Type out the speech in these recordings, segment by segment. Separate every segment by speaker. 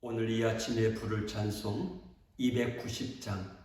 Speaker 1: 오늘 이 아침에 부를 찬송 290장.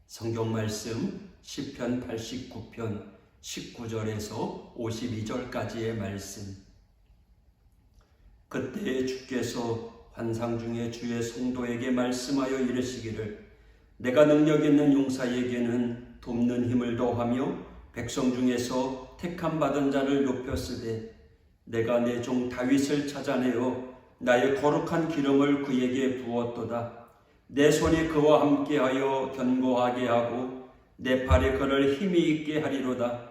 Speaker 1: 성경 말씀 시편 89편 19절에서 52절까지의 말씀. 그때에 주께서 환상 중에 주의 성도에게 말씀하여 이르시기를, 내가 능력 있는 용사에게는 돕는 힘을 더하며 백성 중에서 택함 받은 자를 높였으되, 내가 내 종 다윗을 찾아내어 나의 거룩한 기름을 그에게 부었도다. 내 손이 그와 함께하여 견고하게 하고 내 팔이 그를 힘이 있게 하리로다.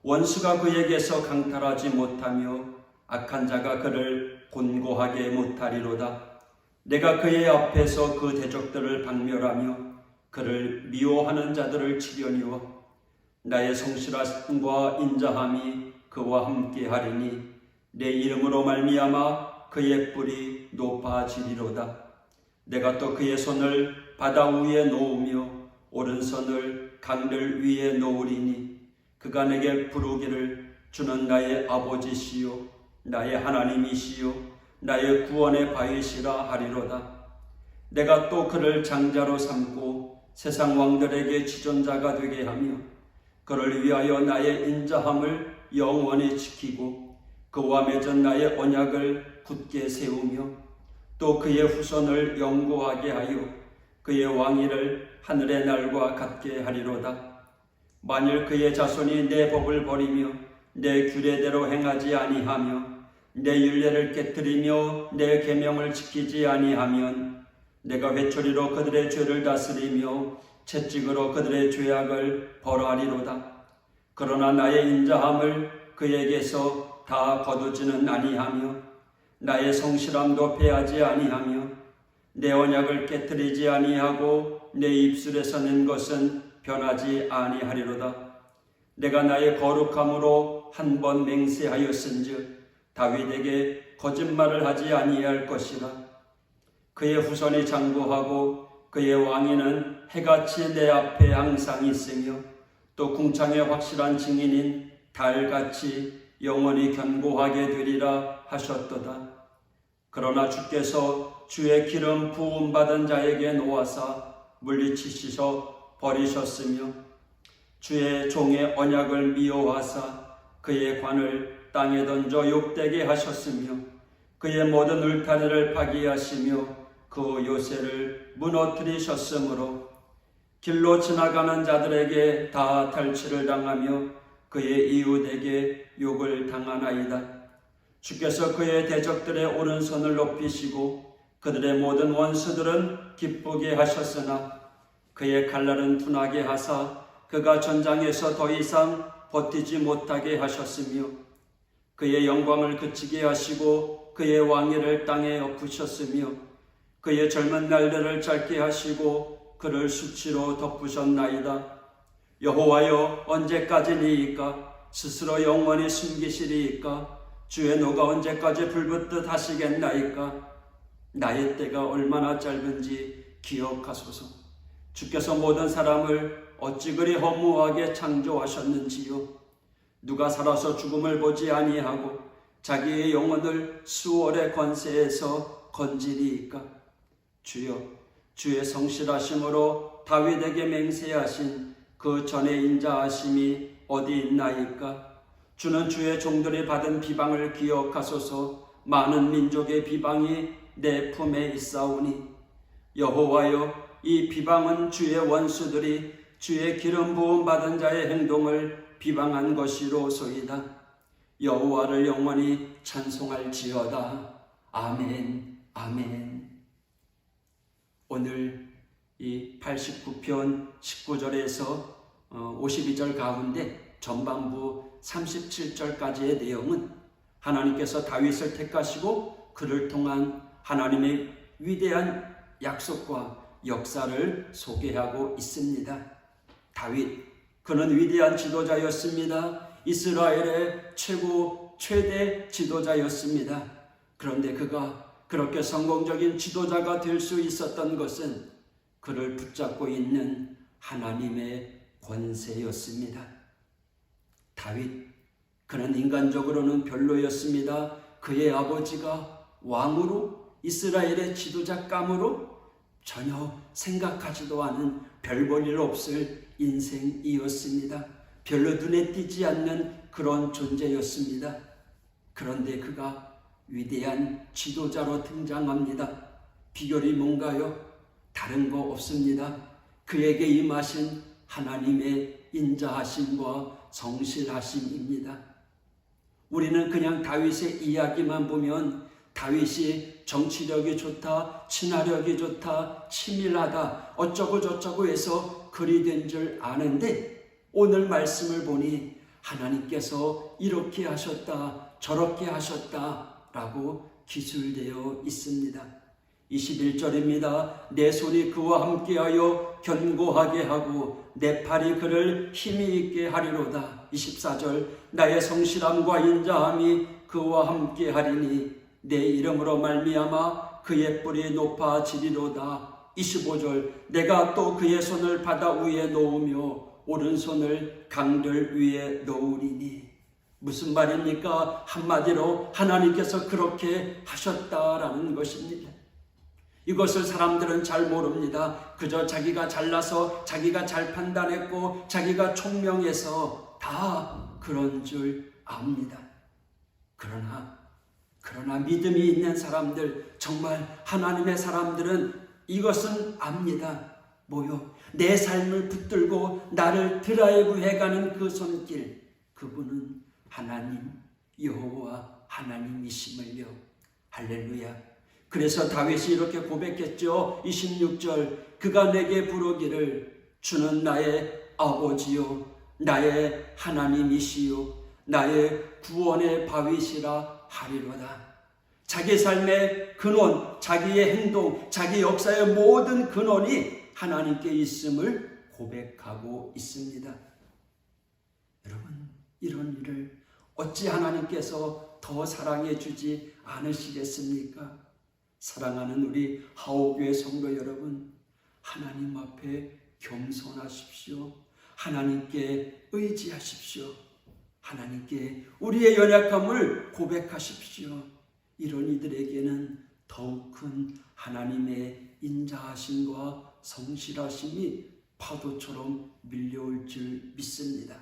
Speaker 1: 원수가 그에게서 강탈하지 못하며 악한 자가 그를 곤고하게 못하리로다. 내가 그의 앞에서 그 대적들을 박멸하며 그를 미워하는 자들을 치려니와 나의 성실함과 인자함이 그와 함께하리니 내 이름으로 말미암아 그의 뿔이 높아지리로다. 내가 또 그의 손을 바다 위에 놓으며 오른손을 강들 위에 놓으리니 그가 내게 부르기를, 주는 나의 아버지시요 나의 하나님이시요 나의 구원의 바위시라 하리로다. 내가 또 그를 장자로 삼고 세상 왕들에게 지존자가 되게 하며 그를 위하여 나의 인자함을 영원히 지키고 그와 맺은 나의 언약을 굳게 세우며 또 그의 후손을 영구하게 하여 그의 왕위를 하늘의 날과 같게 하리로다. 만일 그의 자손이 내 법을 버리며 내 규례대로 행하지 아니하며 내 율례를 깨뜨리며 내 계명을 지키지 아니하면 내가 회초리로 그들의 죄를 다스리며 채찍으로 그들의 죄악을 벌하리로다. 그러나 나의 인자함을 그에게서 다 거두지는 아니하며 나의 성실함도 패하지 아니하며 내 언약을 깨뜨리지 아니하고 내 입술에서 낸 것은 변하지 아니하리로다. 내가 나의 거룩함으로 한 번 맹세하였은즉 다윗에게 거짓말을 하지 아니할 것이라. 그의 후손이 장구하고 그의 왕위는 해같이 내 앞에 항상 있으며 또 궁창의 확실한 증인인 달같이 영원히 견고하게 되리라 하셨도다. 그러나 주께서 주의 기름 부음 받은 자에게 놓아사 물리치시서 버리셨으며 주의 종의 언약을 미워하사 그의 관을 땅에 던져 욕되게 하셨으며 그의 모든 울타리를 파기하시며 그 요새를 무너뜨리셨으므로 길로 지나가는 자들에게 다 탈취를 당하며 그의 이웃에게 욕을 당하나이다. 주께서 그의 대적들의 오른손을 높이시고 그들의 모든 원수들은 기쁘게 하셨으나 그의 칼날은 둔하게 하사 그가 전장에서 더 이상 버티지 못하게 하셨으며 그의 영광을 그치게 하시고 그의 왕위를 땅에 엎으셨으며 그의 젊은 날들을 짧게 하시고 그를 수치로 덮으셨나이다. 여호와여, 언제까지니이까? 스스로 영원히 숨기시리이까? 주의 노가 언제까지 불붙듯 하시겠나이까? 나의 때가 얼마나 짧은지 기억하소서. 주께서 모든 사람을 어찌 그리 허무하게 창조하셨는지요. 누가 살아서 죽음을 보지 아니하고 자기의 영혼을 수월의 권세에서 건지리이까? 주여, 주의 성실하심으로 다윗에게 맹세하신 그 전의 인자하심이 어디 있나이까? 주는 주의 종들이 받은 비방을 기억하소서. 많은 민족의 비방이 내 품에 있사오니 여호와여, 이 비방은 주의 원수들이 주의 기름 부음 받은 자의 행동을 비방한 것이로소이다. 여호와를 영원히 찬송할지어다. 아멘, 아멘. 오늘 이 89편 19절에서 52절 가운데 전반부 37절까지의 내용은 하나님께서 다윗을 택하시고 그를 통한 하나님의 위대한 약속과 역사를 소개하고 있습니다. 다윗, 그는 위대한 지도자였습니다. 이스라엘의 최대 지도자였습니다. 그런데 그가 그렇게 성공적인 지도자가 될 수 있었던 것은 그를 붙잡고 있는 하나님의 권세였습니다. 다윗, 그는 인간적으로는 별로였습니다. 그의 아버지가 왕으로 이스라엘의 지도자감으로 전혀 생각하지도 않은 별 볼 일 없을 인생이었습니다. 별로 눈에 띄지 않는 그런 존재였습니다. 그런데 그가 위대한 지도자로 등장합니다. 비결이 뭔가요? 다른 거 없습니다. 그에게 임하신 하나님의 인자하심과 성실하심입니다. 우리는 그냥 다윗의 이야기만 보면 다윗이 정치력이 좋다, 친화력이 좋다, 치밀하다, 어쩌고 저쩌고 해서 글이 된 줄 아는데 오늘 말씀을 보니 하나님께서 이렇게 하셨다, 저렇게 하셨다 라고 기술되어 있습니다. 21절입니다. 내 손이 그와 함께하여 견고하게 하고 내 팔이 그를 힘이 있게 하리로다. 24절 나의 성실함과 인자함이 그와 함께하리니 내 이름으로 말미암아 그의 뿔이 높아지리로다. 25절 내가 또 그의 손을 바다 위에 놓으며 오른손을 강들 위에 놓으리니. 무슨 말입니까? 한마디로 하나님께서 그렇게 하셨다라는 것입니다. 이것을 사람들은 잘 모릅니다. 그저 자기가 잘나서 자기가 잘 판단했고 자기가 총명해서 다 그런 줄 압니다. 그러나 믿음이 있는 사람들, 정말 하나님의 사람들은 이것은 압니다. 뭐요? 내 삶을 붙들고 나를 드라이브해가는 그 손길, 그분은 하나님 여호와 하나님이심을요. 할렐루야. 그래서 다윗이 이렇게 고백했죠. 26절, 그가 내게 부르기를 주는 나의 아버지요 나의 하나님이시요 나의 구원의 바위시라 하리로다. 자기 삶의 근원, 자기의 행동, 자기 역사의 모든 근원이 하나님께 있음을 고백하고 있습니다. 여러분, 이런 일을 어찌 하나님께서 더 사랑해 주지 않으시겠습니까? 사랑하는 우리 하오교회 성도 여러분, 하나님 앞에 겸손하십시오. 하나님께 의지하십시오. 하나님께 우리의 연약함을 고백하십시오. 이런 이들에게는 더욱 큰 하나님의 인자하심과 성실하심이 파도처럼 밀려올 줄 믿습니다.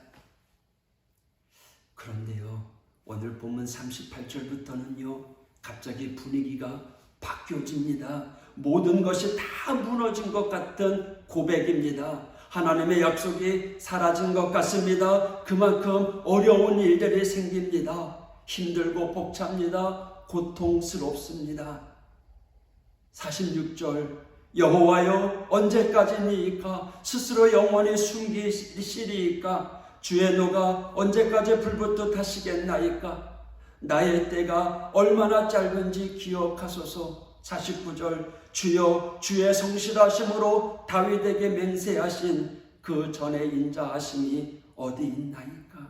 Speaker 1: 그런데요, 오늘 본문 38절부터는요, 갑자기 분위기가 바뀌어집니다. 모든 것이 다 무너진 것 같은 고백입니다. 하나님의 약속이 사라진 것 같습니다. 그만큼 어려운 일들이 생깁니다. 힘들고 벅찹니다. 고통스럽습니다. 46절, 여호와여 언제까지니이까? 스스로 영원히 숨기시리이까? 주의 노가 언제까지 불붙듯 하시겠나이까? 나의 때가 얼마나 짧은지 기억하소서. 49절, 주여 주의 성실하심으로 다윗에게 맹세하신 그 전의 인자하심이 어디 있나이까?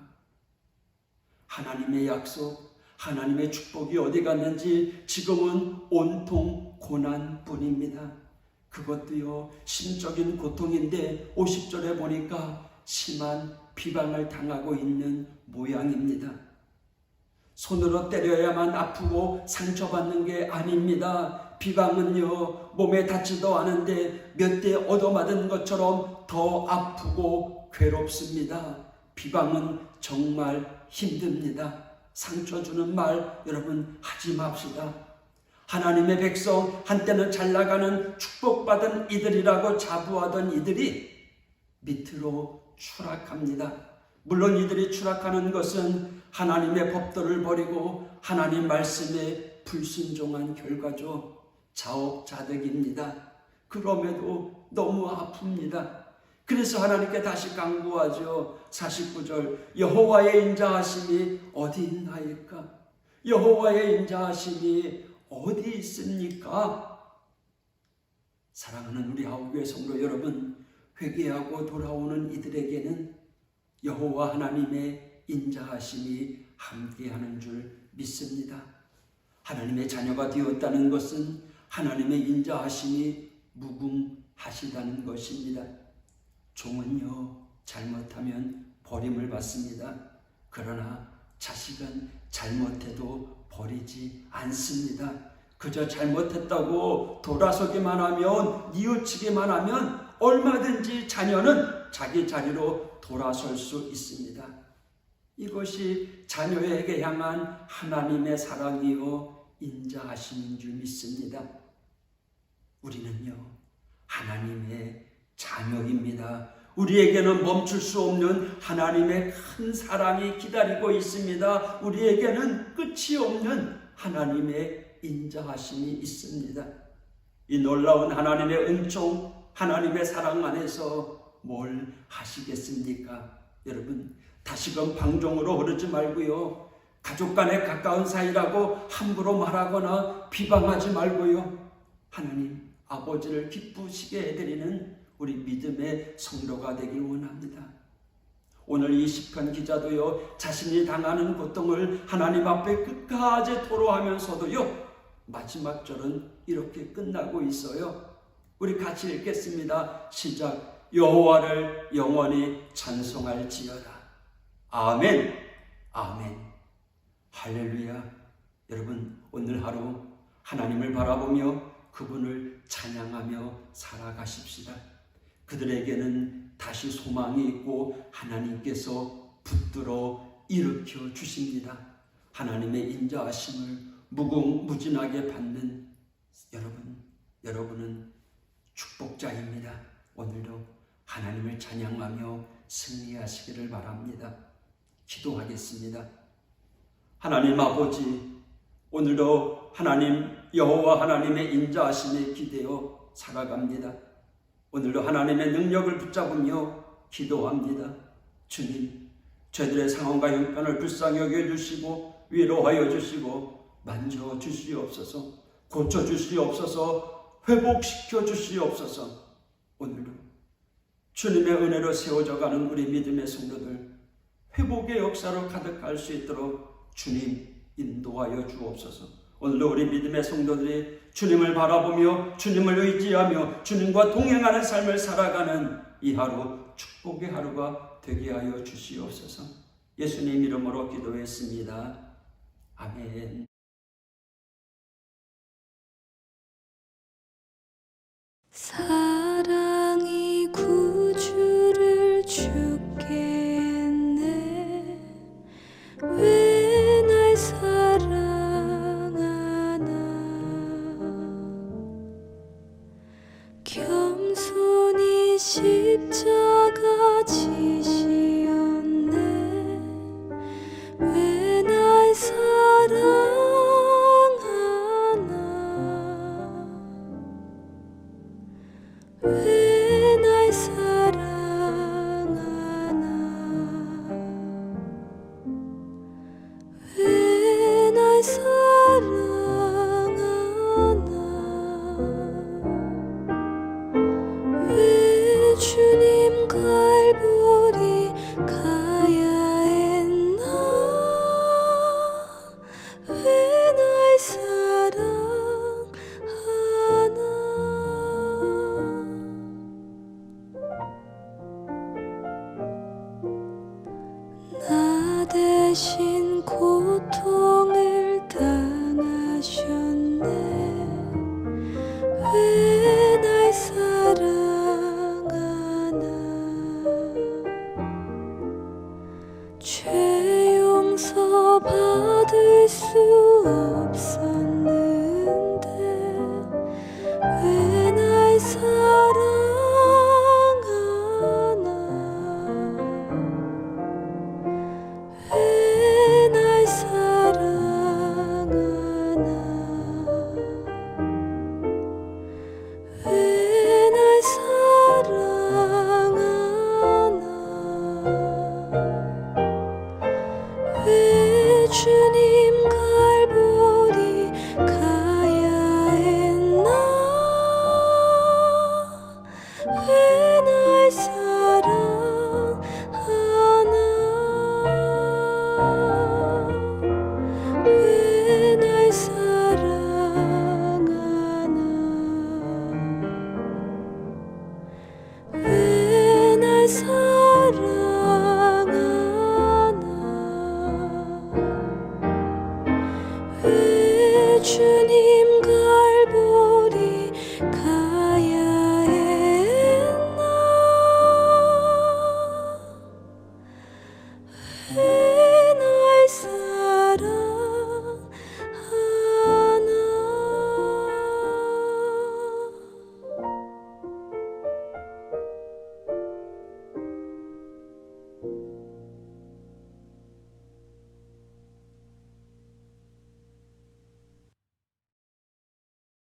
Speaker 1: 하나님의 약속, 하나님의 축복이 어디 갔는지 지금은 온통 고난뿐입니다. 그것도요, 심적인 고통인데 50절에 보니까 심한 비방을 당하고 있는 모양입니다. 손으로 때려야만 아프고 상처받는 게 아닙니다. 비방은요, 몸에 닿지도 않은데 몇 대 얻어맞은 것처럼 더 아프고 괴롭습니다. 비방은 정말 힘듭니다. 상처 주는 말 여러분 하지 맙시다. 하나님의 백성, 한때는 잘 나가는 축복받은 이들이라고 자부하던 이들이 밑으로 추락합니다. 물론 이들이 추락하는 것은 하나님의 법도를 버리고 하나님 말씀에 불순종한 결과죠. 자업자득입니다. 그럼에도 너무 아픕니다. 그래서 하나님께 다시 간구하죠. 49절, 여호와의 인자하심이 어디 있나이까? 여호와의 인자하심이 어디 있습니까? 사랑하는 우리 하오교회 성도 여러분, 회개하고 돌아오는 이들에게는 여호와 하나님의 인자하심이 함께하는 줄 믿습니다. 하나님의 자녀가 되었다는 것은 하나님의 인자하심이 무궁하시다는 것입니다. 종은요, 잘못하면 버림을 받습니다. 그러나 자식은 잘못해도 버리지 않습니다. 그저 잘못했다고 돌아서기만 하면, 뉘우치기만 하면 얼마든지 자녀는 자기 자리로 돌아설 수 있습니다. 이것이 자녀에게 향한 하나님의 사랑이요 인자하심인 줄 믿습니다. 우리는요, 하나님의 자녀입니다. 우리에게는 멈출 수 없는 하나님의 큰 사랑이 기다리고 있습니다. 우리에게는 끝이 없는 하나님의 인자하심이 있습니다. 이 놀라운 하나님의 은총, 하나님의 사랑 안에서 뭘 하시겠습니까? 여러분, 다시금 방종으로 흐르지 말고요, 가족 간에 가까운 사이라고 함부로 말하거나 비방하지 말고요, 하나님 아버지를 기쁘시게 해드리는 우리 믿음의 성도가 되길 원합니다. 오늘 이 시편 기자도요, 자신이 당하는 고통을 하나님 앞에 끝까지 토로하면서도요, 마지막 절은 이렇게 끝나고 있어요. 우리 같이 읽겠습니다. 시작. 여호와를 영원히 찬송할지어다. 아멘. 아멘. 할렐루야. 여러분, 오늘 하루 하나님을 바라보며 그분을 찬양하며 살아가십시다. 그들에게는 다시 소망이 있고 하나님께서 붙들어 일으켜 주십니다. 하나님의 인자하심을 무궁무진하게 받는 여러분은 축복자입니다. 오늘도 하나님을 찬양하며 승리하시기를 바랍니다. 기도하겠습니다. 하나님 아버지, 오늘도 하나님 여호와 하나님의 인자하심에 기대어 살아갑니다. 오늘도 하나님의 능력을 붙잡으며 기도합니다. 주님, 저희들의 상황과 형편을 불쌍히 여겨주시고 위로하여 주시고 만져 주시옵소서, 고쳐 주시옵소서, 회복시켜 주시옵소서. 오늘도 주님의 은혜로 세워져가는 우리 믿음의 성도들 회복의 역사로 가득할 수 있도록 주님 인도하여 주옵소서. 오늘도 우리 믿음의 성도들이 주님을 바라보며 주님을 의지하며 주님과 동행하는 삶을 살아가는 이 하루 축복의 하루가 되게 하여 주시옵소서. 예수님 이름으로 기도했습니다. 아멘.
Speaker 2: 사랑이 구주를 주게 했네. 왜 날 사랑하나. 겸손히 십자가 지시었네. 왜 날 사랑하나. 왜